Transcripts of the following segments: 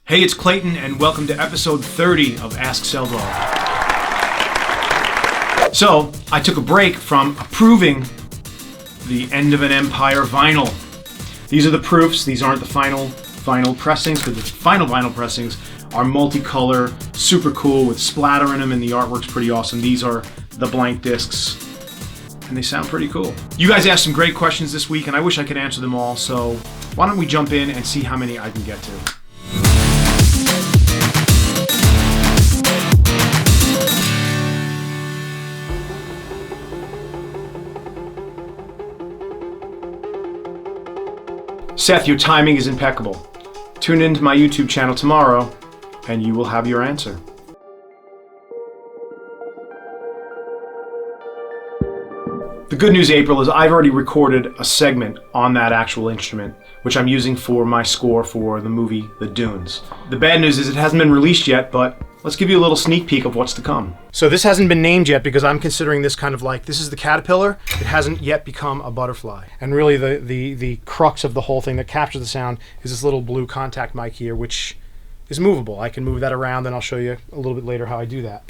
Hey, it's Klayton, and welcome to episode 30 of Ask Celldweller. So, I took a break from approving the End of an Empire vinyl. These are the proofs. These aren't the final vinyl pressings, because the final vinyl pressings are multicolor, super cool with splatter in them, and the artwork's pretty awesome. These are the blank discs, and they sound pretty cool. You guys asked some great questions this week, and I wish I could answer them all, so why don't we jump in and see how many I can get to. Seth, your timing is impeccable. Tune into my YouTube channel tomorrow and you will have your answer. The good news, April, is I've already recorded a segment on that actual instrument, which I'm using for my score for the movie The Dunes. The bad news is it hasn't been released yet, but let's give you a little sneak peek of what's to come. So this hasn't been named yet because I'm considering this kind of like, this is the caterpillar, it hasn't yet become a butterfly. And really the crux of the whole thing that captures the sound is this little blue contact mic here, which is movable. I can move that around, and I'll show you a little bit later how I do that.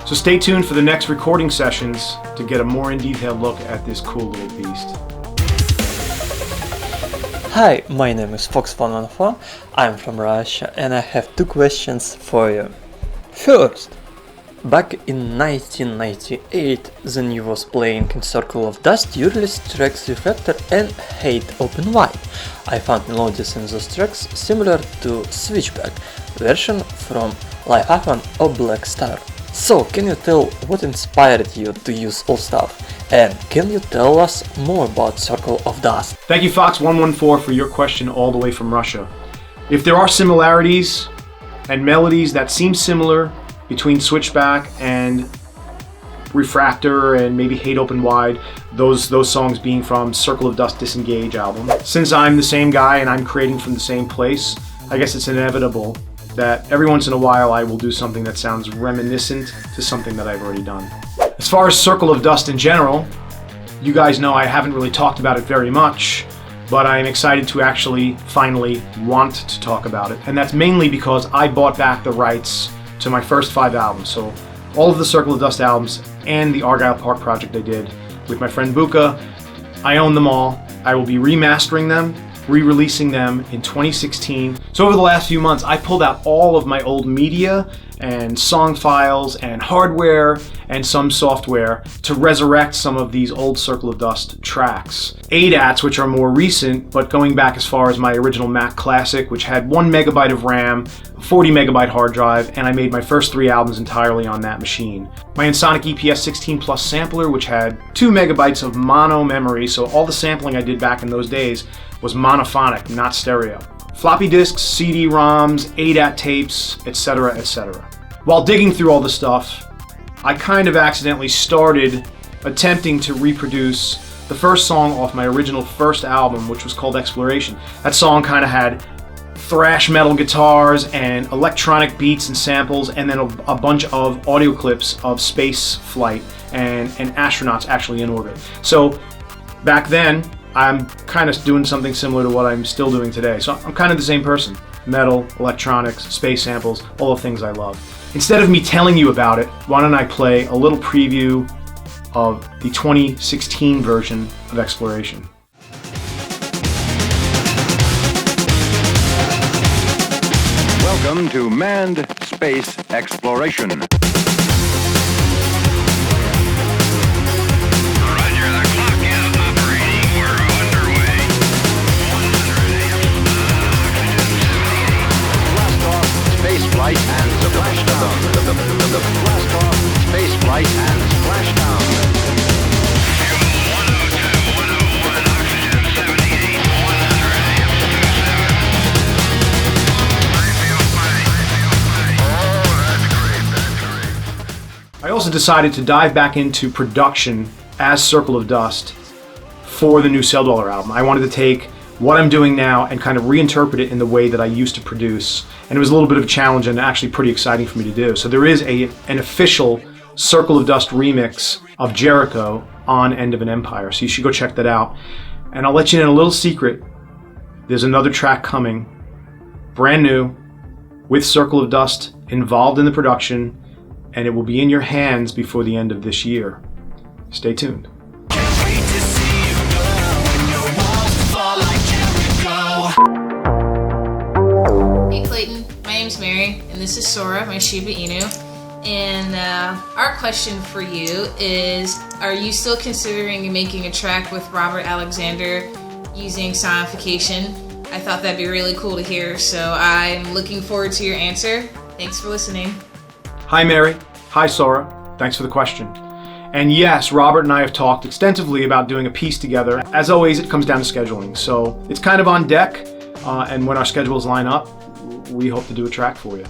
So stay tuned for the next recording sessions to get a more in-detail look at this cool little beast. Hi, my name is Fox114, I'm from Russia, and I have two questions for you. First, back in 1998, when you was playing in Circle of Dust, you released tracks Refractor and Hate Open Wide. I found melodies in those tracks similar to Switchback version from Live Afghan or Black Star. So, can you tell what inspired you to use all stuff? And can you tell us more about Circle of Dust? Thank you, Fox114, for your question all the way from Russia. If there are similarities and melodies that seem similar between Switchback and Refractor and maybe Hate Open Wide, those songs being from Circle of Dust Disengage album. Since I'm the same guy and I'm creating from the same place, I guess it's inevitable that every once in a while I will do something that sounds reminiscent to something that I've already done. As far as Circle of Dust in general, you guys know I haven't really talked about it very much, but I'm excited to actually finally want to talk about it. And that's mainly because I bought back the rights to my first 5 albums. So all of the Circle of Dust albums and the Argyle Park project I did with my friend Buka, I own them all. I will be remastering them, re-releasing them in 2016. So over the last few months, I pulled out all of my old media and song files and hardware and some software to resurrect some of these old Circle of Dust tracks. ADATs, which are more recent, but going back as far as my original Mac Classic, which had 1 megabyte of RAM, a 40 megabyte hard drive, and I made my first 3 albums entirely on that machine. My Ensoniq EPS16 Plus sampler, which had 2 megabytes of mono memory, so all the sampling I did back in those days was monophonic, not stereo. Floppy disks, CD-ROMs, ADAT tapes, etc., etc. While digging through all the stuff, I kind of accidentally started attempting to reproduce the first song off my original first album, which was called Exploration. That song kind of had thrash metal guitars and electronic beats and samples, and then a bunch of audio clips of space flight and astronauts actually in orbit. So back then, I'm kind of doing something similar to what I'm still doing today. So I'm kind of the same person. Metal, electronics, space samples, all the things I love. Instead of me telling you about it, why don't I play a little preview of the 2016 version of Exploration. Welcome to Manned Space Exploration. Flight and splashdown. Blast off, space flight and splashdown. 102, 101, oxygen 78, 100, I feel fine. Oh, that's great. I also decided to dive back into production as Circle of Dust for the new Celldweller album. I wanted to take what I'm doing now and kind of reinterpret it in the way that I used to produce. And it was a little bit of a challenge and actually pretty exciting for me to do. So there is an official Circle of Dust remix of Jericho on End of an Empire. So you should go check that out. And I'll let you in a little secret. There's another track coming, brand new, with Circle of Dust involved in the production, and it will be in your hands before the end of this year. Stay tuned. Hey Clayton, my name's Mary, and this is Sora, my Shiba Inu. And our question for you is, are you still considering making a track with Robert Alexander using sonification? I thought that'd be really cool to hear, so I'm looking forward to your answer. Thanks for listening. Hi Mary. Hi Sora. Thanks for the question. And yes, Robert and I have talked extensively about doing a piece together. As always, it comes down to scheduling. So it's kind of on deck, and when our schedules line up, we hope to do a track for you.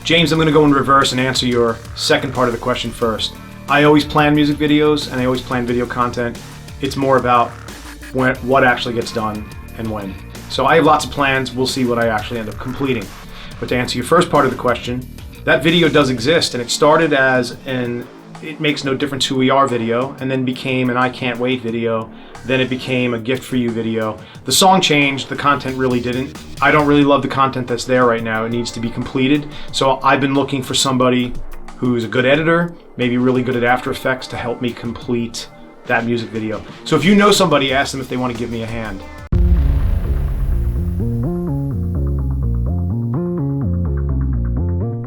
James, I'm going to go in reverse and answer your second part of the question first. I always plan music videos and I always plan video content. It's more about what actually gets done and when. So I have lots of plans. We'll see what I actually end up completing. But to answer your first part of the question, that video does exist, and it started as an It Makes No Difference Who We Are video, and then became an I Can't Wait video. Then it became a Gift For You video. The song changed, the content really didn't. I don't really love the content that's there right now. It needs to be completed. So I've been looking for somebody who's a good editor, maybe really good at After Effects, to help me complete that music video. So if you know somebody, ask them if they want to give me a hand.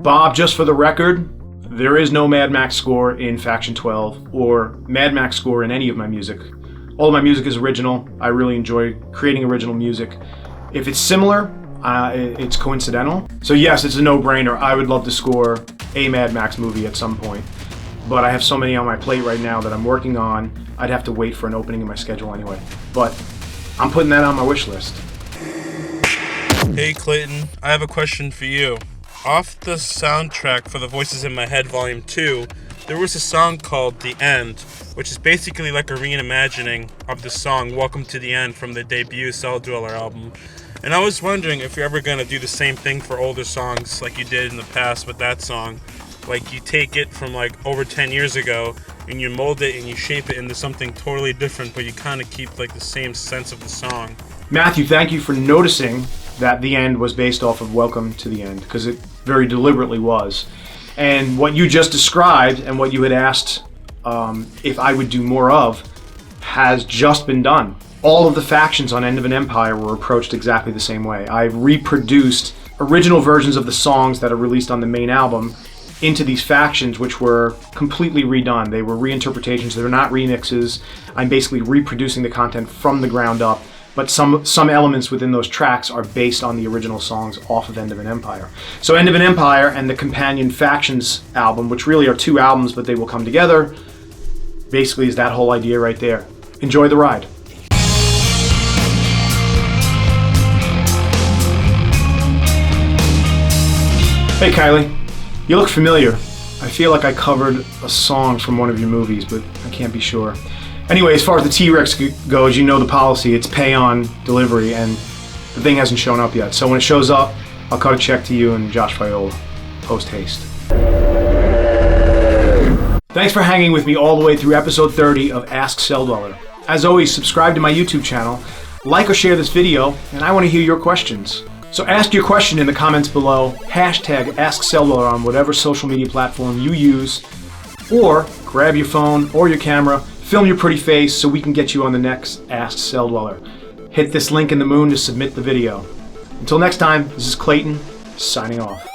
Bob, just for the record, there is no Mad Max score in Faction 12 or Mad Max score in any of my music. All of my music is original. I really enjoy creating original music. If it's similar, it's coincidental. So yes, it's a no-brainer. I would love to score a Mad Max movie at some point. But I have so many on my plate right now that I'm working on, I'd have to wait for an opening in my schedule anyway. But I'm putting that on my wish list. Hey Clayton, I have a question for you. Off the soundtrack for The Voices in My Head Volume 2, there was a song called The End, which is basically like a reimagining of the song Welcome to the End from the debut Celldweller album. And I was wondering if you're ever going to do the same thing for older songs like you did in the past with that song. Like you take it from like over 10 years ago and you mold it and you shape it into something totally different, but you kind of keep like the same sense of the song. Matthew, thank you for noticing that The End was based off of Welcome to the End, because it very deliberately was. And what you just described and what you had asked if I would do more of has just been done. All of the factions on End of an Empire were approached exactly the same way. I reproduced original versions of the songs that are released on the main album into these factions, which were completely redone. They were reinterpretations. They're not remixes. I'm basically reproducing the content from the ground up, but some elements within those tracks are based on the original songs off of End of an Empire. So End of an Empire and the companion Factions album, which really are two albums, but they will come together, basically is that whole idea right there. Enjoy the ride. Hey Kylie, you look familiar. I feel like I covered a song from one of your movies, but I can't be sure. Anyway, as far as the T-Rex goes, you know the policy. It's pay on delivery, and the thing hasn't shown up yet. So when it shows up, I'll cut a check to you and Josh Viola, post haste. Thanks for hanging with me all the way through episode 30 of Ask Celldweller. As always, subscribe to my YouTube channel, like or share this video, and I want to hear your questions. So ask your question in the comments below, hashtag AskCelldweller on whatever social media platform you use, or grab your phone or your camera, film your pretty face so we can get you on the next Ask Celldweller. Hit this link in the moon to submit the video. Until next time, this is Klayton, signing off.